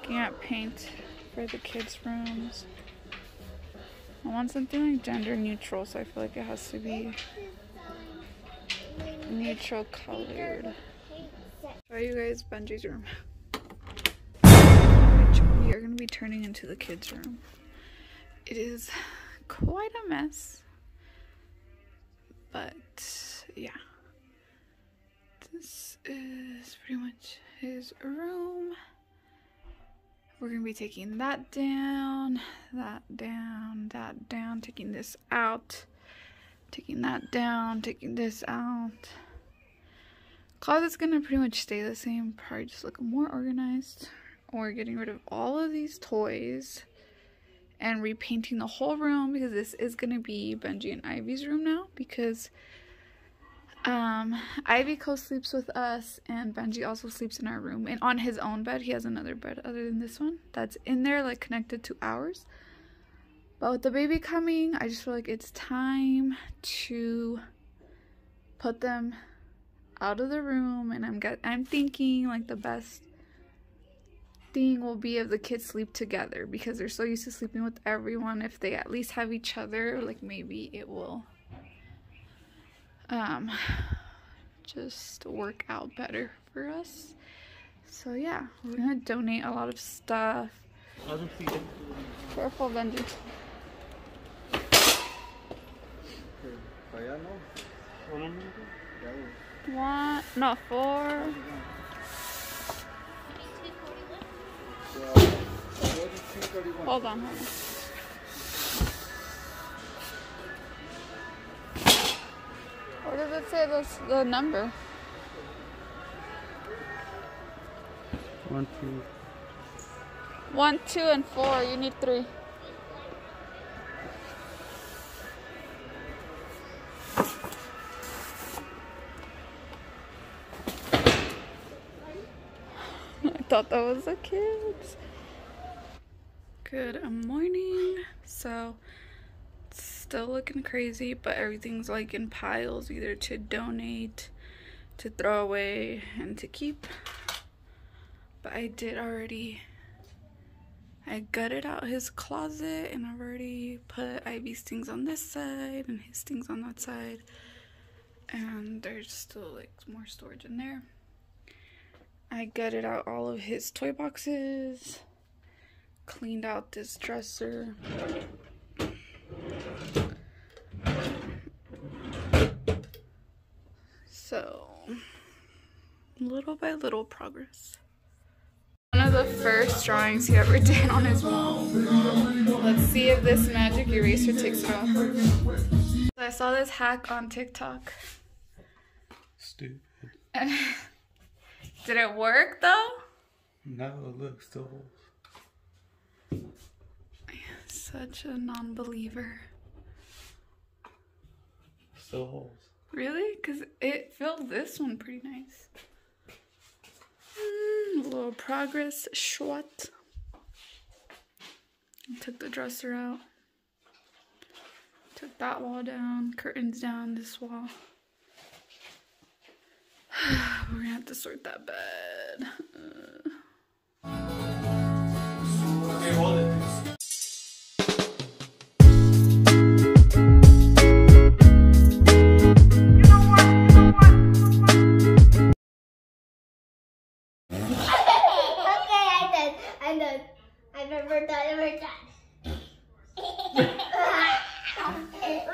looking at paint for the kids' rooms. I want something like gender neutral, so I feel like it has to be neutral colored. Show you guys Benji's room, which we are going to be turning into the kids' room. It is quite a mess, but yeah, this is pretty much his room. We're gonna be taking that down, that down, that down, taking this out, taking that down, taking this out. Closet's gonna pretty much stay the same, probably just look more organized. We're getting rid of all of these toys and repainting the whole room, because this is gonna be Benji and Ivy's room now, because Ivy co-sleeps with us and Benji also sleeps in our room, and on his own bed. He has another bed other than this one that's in there, like connected to ours. But with the baby coming, I just feel like it's time to put them out of the room, and I'm thinking like the best thing will be if the kids sleep together, because they're so used to sleeping with everyone. If they at least have each other, like maybe it will just work out better for us. So yeah, we're gonna donate a lot of stuff. Careful, Benji. One, no, 4. Hold on, hold on. What does it say, the number? 1, 2. 1, 2, and 4. You need 3. I thought that was the kids. Good morning. So still looking crazy, but everything's like in piles, either to donate, to throw away, and to keep. But I gutted out his closet, and I've already put Ivy's things on this side and his things on that side, and there's still like more storage in there. I gutted out all of his toy boxes, cleaned out this dresser. So, little by little progress. One of the first drawings he ever did on his wall. Let's see if this magic eraser takes it off. I saw this hack on TikTok. Stupid. Did it work though? No, look, still holes. Such a non-believer. Still holes. Really? Because it filled this one pretty nice. A little progress shot. Took the dresser out. Took that wall down. Curtains down this wall. We're gonna have to sort that bed. Okay, hold it. I'm done. I'm never done. Time to paint.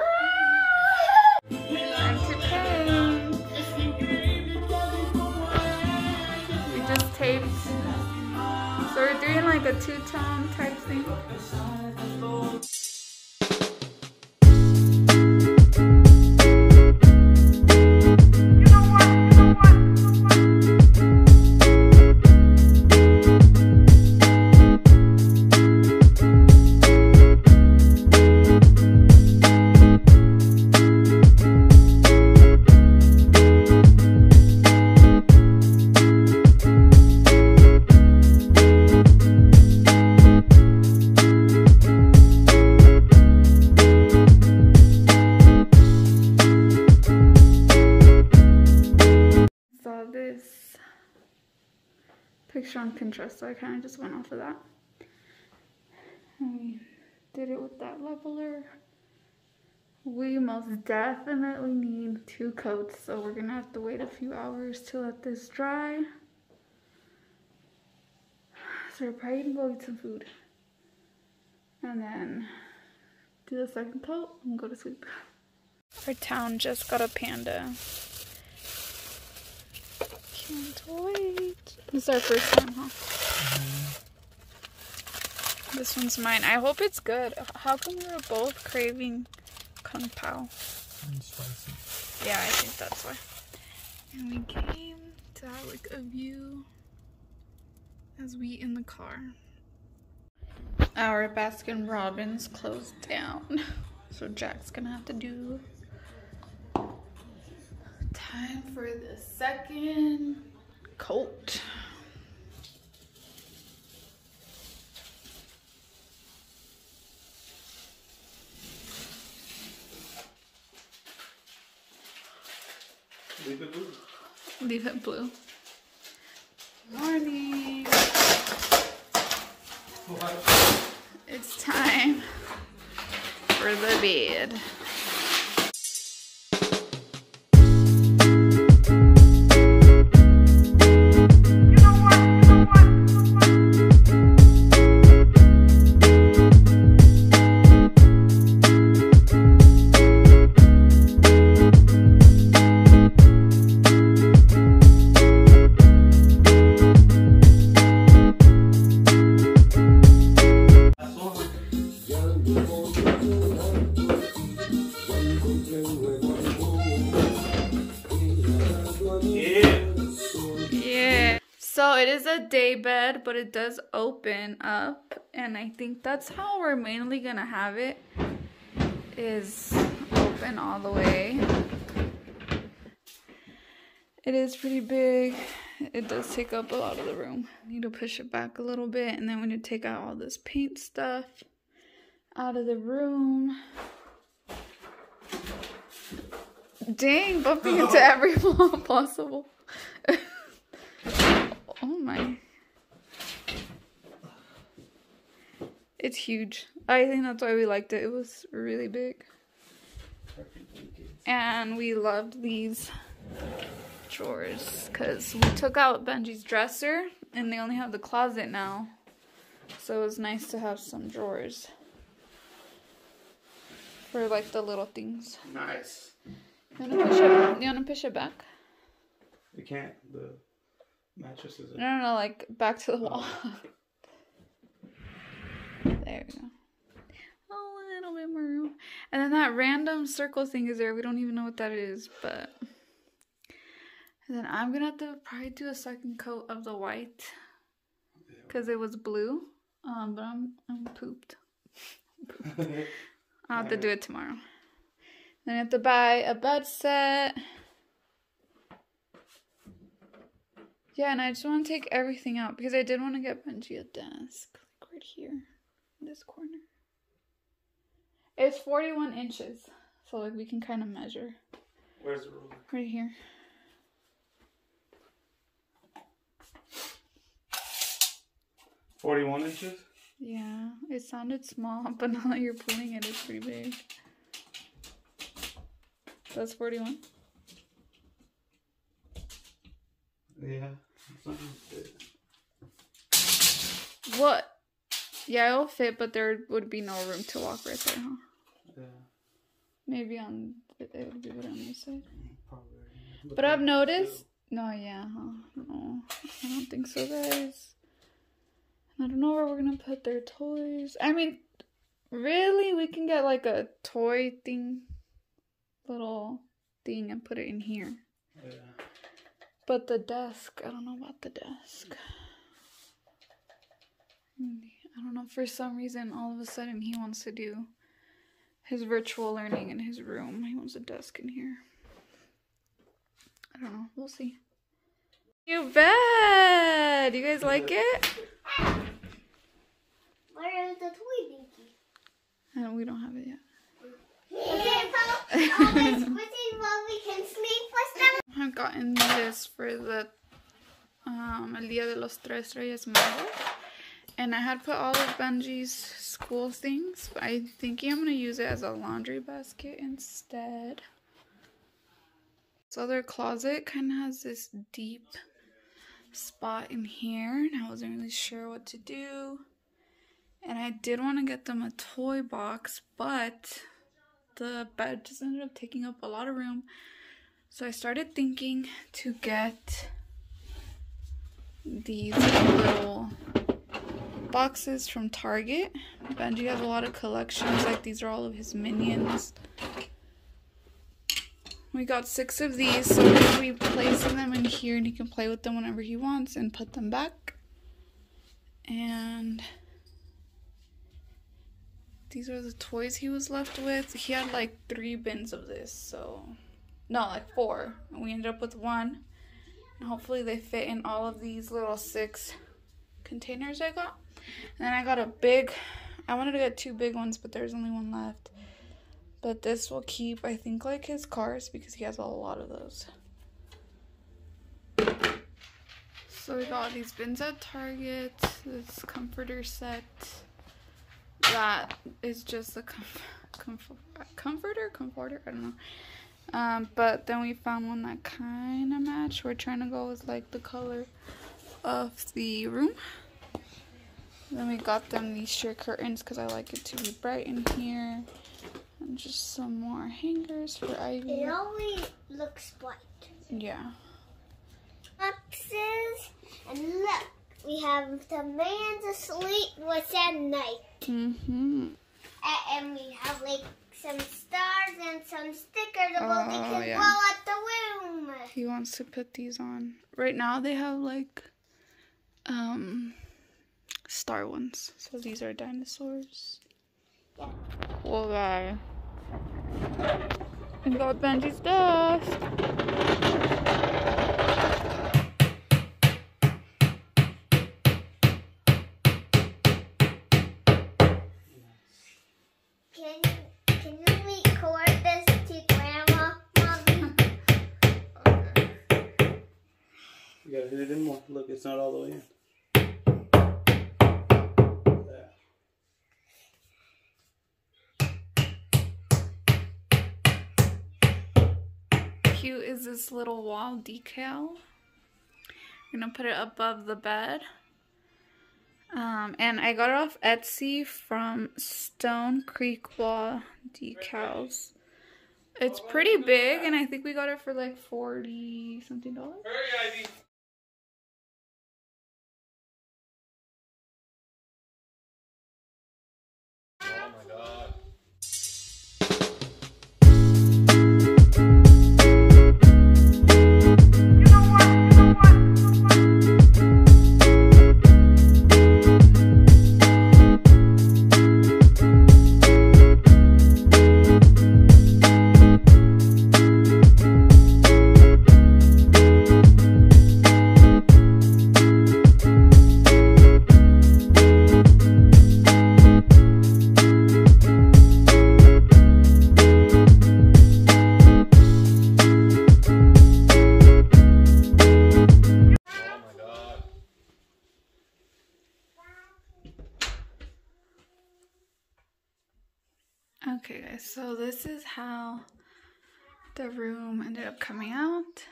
We just taped. So we're doing like a two-tone type thing. picture on Pinterest, so I kind of just went off of that. And we did it with that leveler. We most definitely need 2 coats, so we're gonna have to wait a few hours to let this dry. So we're probably gonna go eat some food. And then do the second coat and go to sleep. Our town just got a panda. Can't wait. This is our first time, huh? This one's mine. I hope it's good. How come we were both craving Kung Pao? Spicy. Yeah, I think that's why. And we came to have like a view as we eat in the car. Our Baskin Robbins closed down, so Jack's gonna have to do. Time for the second coat. Leave it blue. Leave it blue. Morning. What? It's time for the bed. So it is a day bed, but it does open up, and I think that's how we're mainly gonna have it, is open all the way. It is pretty big. It does take up a lot of the room. I need to push it back a little bit, and then we need to take out all this paint stuff out of the room. Dang, bumping into every wall possible. Oh my. It's huge. I think that's why we liked it. It was really big. And we loved these drawers because we took out Benji's dresser and they only have the closet now. So it was nice to have some drawers for like the little things. Nice. You wanna push it back? You can't. The mattress is. No, like back to the wall. There we go. Oh, a little bit more room. And then that random circle thing is there. We don't even know what that is, but. And then I'm gonna have to probably do a second coat of the white because it was blue. But I'm pooped. I'll have to do it tomorrow. Then I have to buy a bed set. Yeah, and I just want to take everything out because I did want to get Benji a desk, like right here, in this corner. It's 41 inches, so like we can kind of measure. Where's the ruler? Right here. $41 inches? Yeah, it sounded small, but now that you're pulling it, it's pretty big. That's 41? Yeah. What? Yeah, it'll fit, but there would be no room to walk right there, huh? Yeah. Maybe on, it would be better on this side. Probably. But I've noticed, no, yeah, huh? No, I don't think so, guys. I don't know where we're gonna put their toys. I mean, really, we can get like a toy thing, little thing, and put it in here. Yeah. But the desk, I don't know about the desk. I don't know, for some reason, all of a sudden, he wants to do his virtual learning in his room. He wants a desk in here. I don't know, we'll see. New bed! You guys like it? Where is the toy dinky? We don't have it yet. We can sleep with them. I've gotten this for the El Día de los Tres Reyes Magos. And I had put all of Benji's school things, but I'm thinking I'm going to use it as a laundry basket instead. So their closet kind of has this deep spot in here, and I wasn't really sure what to do. And I did want to get them a toy box, but the bed just ended up taking up a lot of room. So I started thinking to get these little boxes from Target. Benji has a lot of collections, like these are all of his Minions. We got 6 of these, so we're going to be placing them in here, and he can play with them whenever he wants and put them back. And these are the toys he was left with. He had like 3 bins of this, so no, like 4. And we ended up with 1. And hopefully they fit in all of these little 6 containers I got. And then I got a big, I wanted to get 2 big ones, but there's only 1 left. But this will keep, I think, like his cars, because he has a lot of those. So we got these bins at Target, this comforter set. That is just a comforter, I don't know. But then we found one that kind of matched. We're trying to go with like the color of the room. Then we got them these sheer curtains because I like it to be bright in here. And just some more hangers for Ivy. It always looks white. Yeah. Boxes, and look, we have the man asleep was at night. Mm-hmm. And we have like some stars and some stickers about they can blow out the room. He wants to put these on. Right now they have like star ones. So these are dinosaurs. Yeah. Cool guy. We got Benji's desk. Can you record this to Grandma, Mommy? Okay. You gotta hit it in more. Look, it's not all the way in. Cute is this little wall decal. I'm gonna put it above the bed. And I got it off Etsy from Stone Creek Wall Decals. It's pretty big, and I think we got it for like $40 something. Hurry, Ivy. Oh my God. Okay guys, so this is how the room ended up coming out.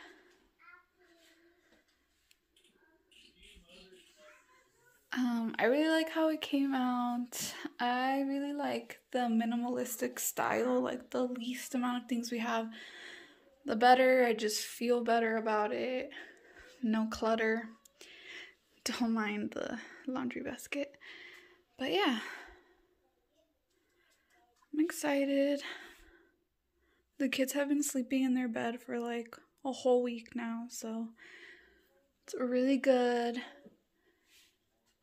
I really like how it came out. I really like the minimalistic style, like the least amount of things we have, the better. I just feel better about it. No clutter. Don't mind the laundry basket. But yeah. I'm excited. The kids have been sleeping in their bed for like a whole week now, so it's really good.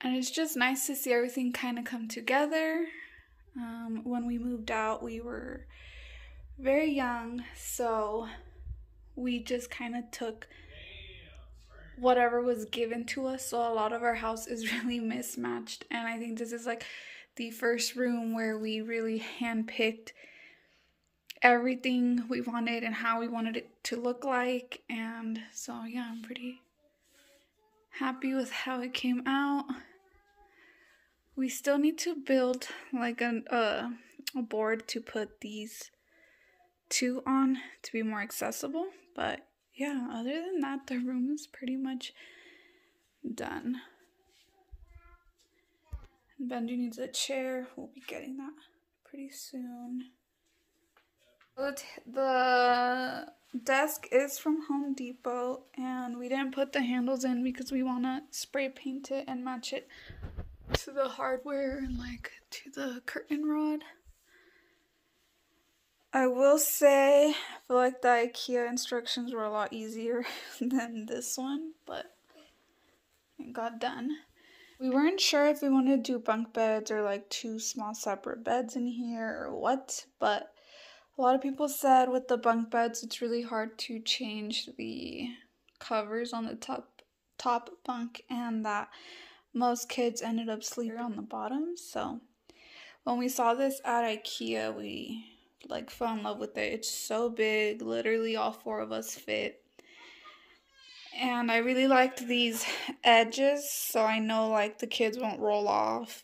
And it's just nice to see everything kind of come together. When we moved out, we were very young, so we just kind of took whatever was given to us. So a lot of our house is really mismatched, and I think this is like the first room where we really handpicked everything we wanted and how we wanted it to look like. And so yeah, I'm pretty happy with how it came out. We still need to build like a board to put these two on to be more accessible, but yeah, other than that, the room is pretty much done. Benji needs a chair. We'll be getting that pretty soon. The desk is from Home Depot, and we didn't put the handles in because we want to spray paint it and match it to the hardware and like to the curtain rod. I will say, I feel like the IKEA instructions were a lot easier than this one, but it got done. We weren't sure if we wanted to do bunk beds or like 2 small separate beds in here or what, but a lot of people said with the bunk beds it's really hard to change the covers on the top bunk, and that most kids ended up sleeping on the bottom. So when we saw this at IKEA, we like fell in love with it. It's so big, literally all 4 of us fit. And I really liked these edges, so I know like the kids won't roll off